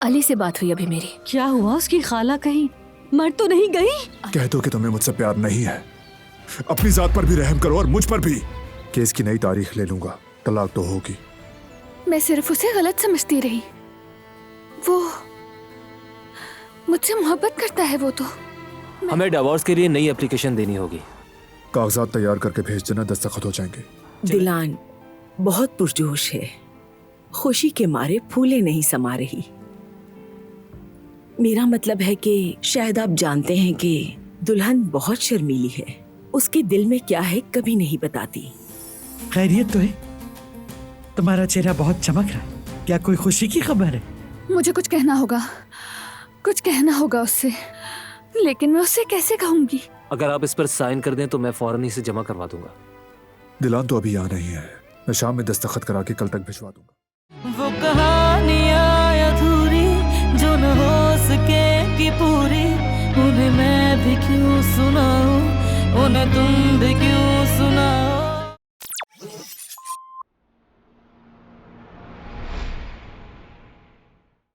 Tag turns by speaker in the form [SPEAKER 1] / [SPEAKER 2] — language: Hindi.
[SPEAKER 1] अली से बात हुई अभी मेरी।
[SPEAKER 2] क्या हुआ? उसकी खाला कहीं मर तो नहीं गई?
[SPEAKER 3] कह दो कि तुम्हें मुझसे प्यार नहीं है। अपनी जात पर भी रहम करो और मुझ पर भी। केस की नई तारीख ले लूंगा, तलाक तो होगी।
[SPEAKER 1] मैं सिर्फ उसे गलत समझती रही। वो मुझसे मोहब्बत करता है। वो तो
[SPEAKER 4] हमें डिवोर्स के लिए नई एप्लीकेशन देनी होगी।
[SPEAKER 3] कागजात तैयार करके भेज देना, दस्तखत हो जाएंगे।
[SPEAKER 5] दिलान बहुत पुरजोश है, खुशी के मारे फूले नहीं समा रही। मेरा मतलब है कि शायद आप जानते हैं कि दुल्हन बहुत शर्मीली है। उसके दिल में क्या है कभी नहीं बताती।
[SPEAKER 6] खैरियत तो है? तुम्हारा चेहरा बहुत चमक रहा है। क्या कोई खुशी की खबर है?
[SPEAKER 1] मुझे कुछ कहना होगा, कुछ कहना होगा उससे, लेकिन मैं उससे कैसे कहूंगी?
[SPEAKER 4] अगर आप इस पर साइन कर दें तो मैं फौरन इसे जमा करवा दूंगा।
[SPEAKER 3] दिलान तो अभी यहाँ नहीं है, मैं शाम में दस्तखत करा के कल तक भिजवा दूंगा।
[SPEAKER 7] वो कहानियाँ अधूरी जो न हो सके कि पूरी, उन्हें मैं भी क्यों सुनाऊं, उन्हें तुम भी क्यों सुनाओ।